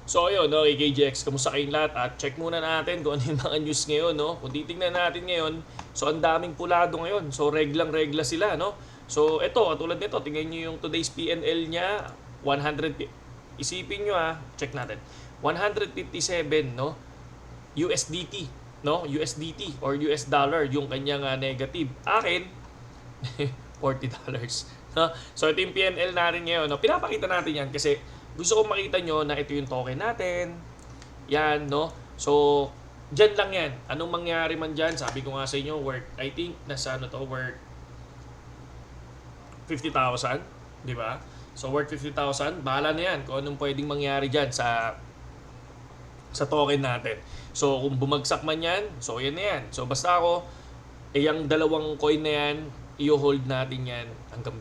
So ayun, no, KJX, kamusta kayong lahat? At check muna natin kung ano yung mga news ngayon, no? Kung titingnan natin ngayon, so ang daming pulado ngayon. So reglang-regla sila, no? So ito, katulad nito, tingnan nyo yung today's PNL niya, 100, isipin nyo check natin. 157, no? USDT, no? USDT or US dollar yung kanyang negative. Akin, $40. No? So ito yung PNL natin ngayon. No? Pinapakita natin yan kasi gusto kong makita nyo na ito yung token natin. Yan, no? So, dyan lang yan. Anong mangyari man dyan, sabi ko nga sa inyo, worth, I think, nasa ano to, worth 50,000. Di ba? So, worth 50,000. Bahala na yan kung anong pwedeng mangyari dyan sa token natin. So, kung bumagsak man yan, so yan na yan. So, basta ako, yung dalawang coin na yan, i-hold natin yan hanggang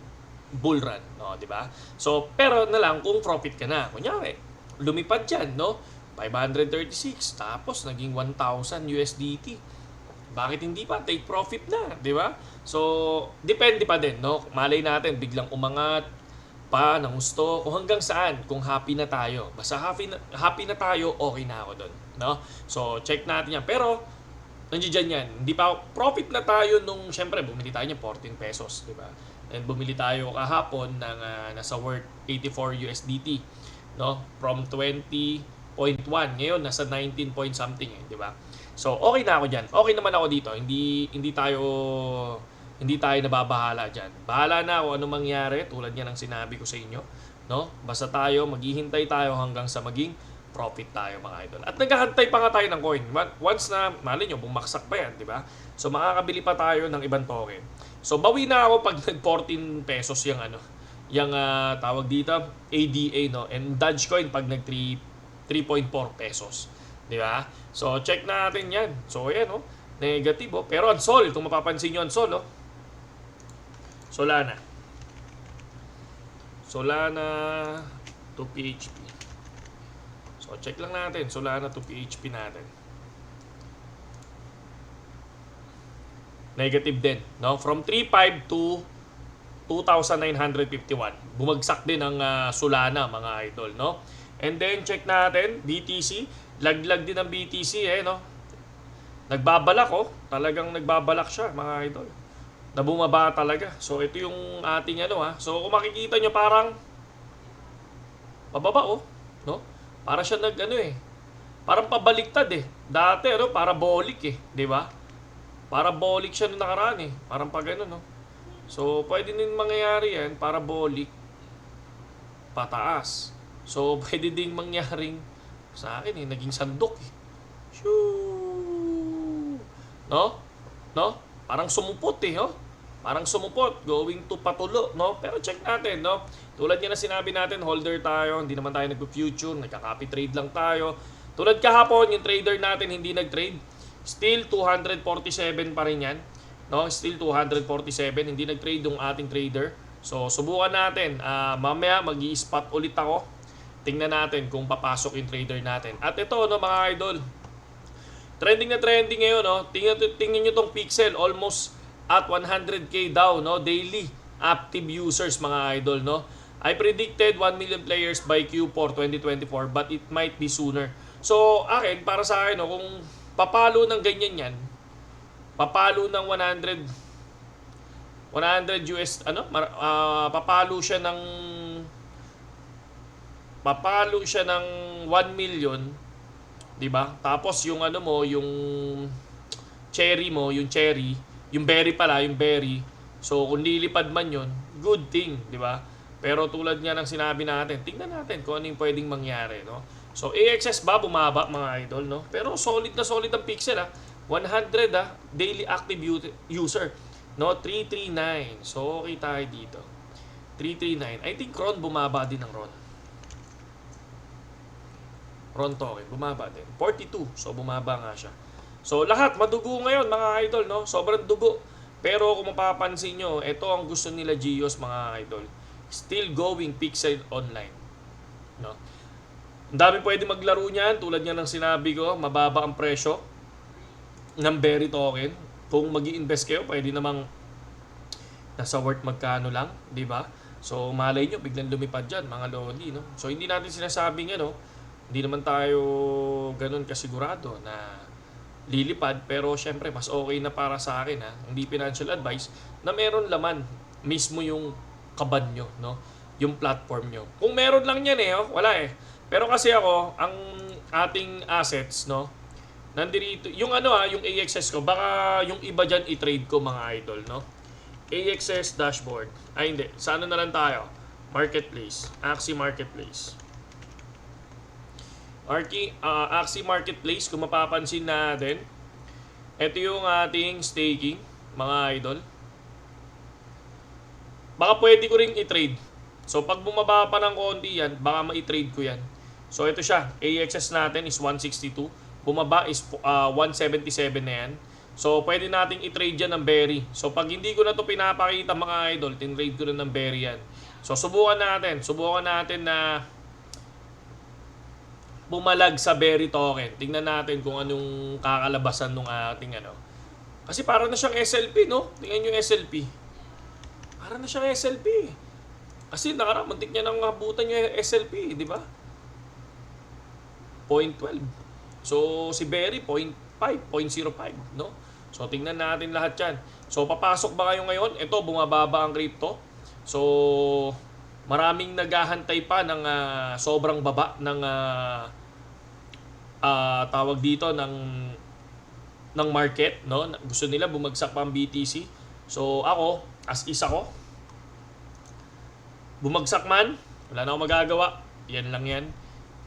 bull run, no, di ba? So, pero na lang kung profit ka na. Kunyari, lumipad yan, no? 536, tapos naging 1,000 USDT. Bakit hindi pa? Take profit na, di ba? So, depende pa din, no? Malay natin, biglang umangat pa ng gusto, kung hanggang saan, kung happy na tayo. Basta happy na tayo, okay na ako doon, no? So, check natin yan. Pero, nandiyan yan. Hindi pa profit na tayo nung, syempre, bumili tayo niya 14 pesos, di ba? And bumili tayo kahapon ng nasa worth 84 USDT, no? From 20.1. Ngayon nasa 19 point something, di ba? So, okay na ako diyan. Okay naman ako dito. Hindi tayo nababahala diyan. Bahala na ako ano mangyari tulad niya ng sinabi ko sa inyo, no? Basta tayo maghihintay tayo hanggang sa maging profit tayo, mga idol. At naghahantay pa nga tayo ng coin. Once na, mali nyo, bumaksak pa yan, di ba? So, makakabili pa tayo ng ibang token. So, bawi na ako pag nag-14 pesos yung tawag dito, ADA, no? And Dogecoin pag nag-3.4 pesos. Di ba? So, check natin yan. So, ayan, no? Negative, oh. Pero ang Sol, kung mapapansin nyo ang Sol, oh. Solana to PHP. So, check lang natin. Solana to PHP natin. Negative din, no? From 3.5 to 2,951. Bumagsak din ang Solana, mga idol, no? And then, check natin, BTC. Laglag din ang BTC, no? Nagbabalak, oh. Talagang nagbabalak siya, mga idol. Na bumaba talaga. So, ito yung ating So, kung makikita nyo, parang pababa, oh. No? Para siya parang pabaliktad Dati parabolic di ba? Parabolic siya nung nakaraan Parang pag no. So pwede din mangyayari yan, parabolic pataas. So pwede din mangyaring sa akin naging sandok Shoo! No? No? Parang sumupot oh. Parang sumupot, going to patulo, no? Pero check natin, no? Tulad nga na sinabi natin, holder tayo, hindi naman tayo nagpo-future, nagka-copy trade lang tayo. Tulad kahapon, yung trader natin hindi nag-trade, still 247 pa rin yan, no? Still 247, hindi nag-trade yung ating trader. So, subukan natin. Mamaya, mag-i-spot ulit ako. Tingnan natin kung papasok yung trader natin. At ito, no, mga idol, trending na trending ngayon, no? Tingnan nyo tong pixel, almost at 100k daw, no, daily active users, mga idol, no. I predicted 1 million players by Q4 2024 but it might be sooner. So akin, para sa akin, no, kung papalo ng ganyan yan, papalo ng 100 US papalo siya ng 1 million, 'di ba? Tapos yung yung cherry, yung berry. So, kung lilipad man yun, good thing, di ba? Pero tulad nga ng sinabi natin, tingnan natin kung ano yung pwedeng mangyari, no? So, AXS ba bumaba, mga idol, no? Pero solid na solid ang pixel, 100, daily active user, no? 339. So, okay tayo dito. 339. I think Ron bumaba din ng Ron. Ron token, bumaba din. 42. So, bumaba nga siya. So, lahat madugo ngayon, mga idol, no? Sobrang dugo. Pero kung mapapansin nyo, ito ang gusto nila Gios, mga idol. Still going pixel online, no? Ang dami pwede maglaro niyan, tulad nga ng sinabi ko, mababa ang presyo ng berry token. Kung magi-invest kayo, pwede namang nasa worth magkano lang, di ba? So, malay nyo, biglang lumipad dyan, mga lodi, no? So, hindi natin sinasabing, Hindi naman tayo ganun kasigurado na lilipad, pero syempre mas okay na para sa akin, hindi financial advice, na meron laman mismo yung kaban nyo, no? Yung platform nyo. Kung meron lang yan wala Pero kasi ako, ang ating assets, no? Nandito, yung yung AXS ko, baka yung iba dyan i-trade ko mga idol, no? AXS dashboard. Ay hindi, sa ano na lang tayo? Marketplace. Axie Marketplace. Axie Marketplace, kung mapapansin natin, ito yung ating staking, mga idol. Baka pwede ko ring i-trade. So, pag bumaba pa ng konti yan, baka ma-trade ko yan. So, ito siya. AXS natin is 162. Bumaba is 177 na yan. So, pwede nating i-trade yan ng berry. So, pag hindi ko na to pinapakita mga idol, tin-trade ko na ng berry yan. So, subukan natin. Subukan natin na bumalag sa berry token. Tingnan natin kung anong kakalabasan ng ating Kasi para na siyang SLP, no? Tingnan nyo yung SLP. Para na siyang SLP. Kasi muntik niya nang habutan yung SLP, di ba? 0.12. So, si Berry, 0.5, 0.05, no? So, tingnan natin lahat yan. So, papasok ba kayo ngayon? Ito, bumababa ang crypto. So, maraming naghahantay pa ng sobrang baba ng tawag dito ng market, no? Gusto nila bumagsak pa ang BTC. So ako, as is ako, bumagsak man, wala na akong magagawa. Yan lang yan.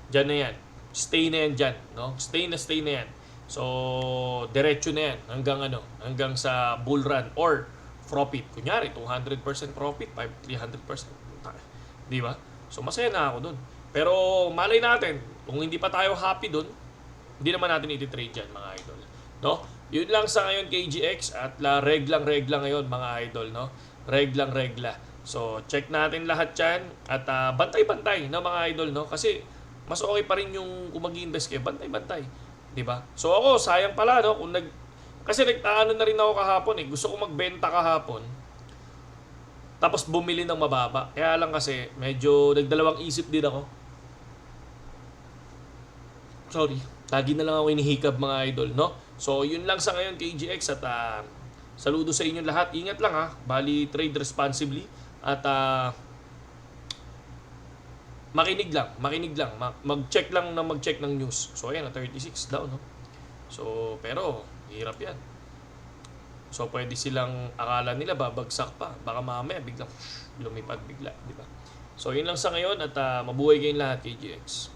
Diyan na yan. Stay na yan dyan, no? Stay na yan. So, diretso na yan hanggang sa bull run or profit. Kunyari, 200% profit, 300%. Di ba? So, masaya na ako dun. Pero, malay natin, kung hindi pa tayo happy dun, hindi naman natin iti-trade dyan, mga idol. No? Yun lang sa ngayon, KGX. At reglang-regla ngayon, mga idol. No? Reglang-regla. So, check natin lahat yan. At bantay-bantay, no, mga idol. No? Kasi, mas okay pa rin yung kung mag-invest kayo, bantay-bantay. Diba? So, ako, sayang pala, no? Kasi nagtaano na rin ako kahapon, Gusto ko magbenta kahapon. Tapos bumili ng mababa. Kaya lang kasi, medyo nagdalawang isip din ako. Sorry. Lagi na lang ako inihikab, mga idol, no? So, yun lang sa ngayon, KGX. At saludo sa inyo lahat. Ingat lang, Bali, trade responsibly. At makinig lang. Mag-check lang ng news. So, ayan, 36 down, no? So, pero, hirap yan. So, pwede silang, akala nila, babagsak pa. Baka mamaya, biglang lumipad bigla, di ba? So, yun lang sa ngayon. At mabuhay kayong lahat, KGX.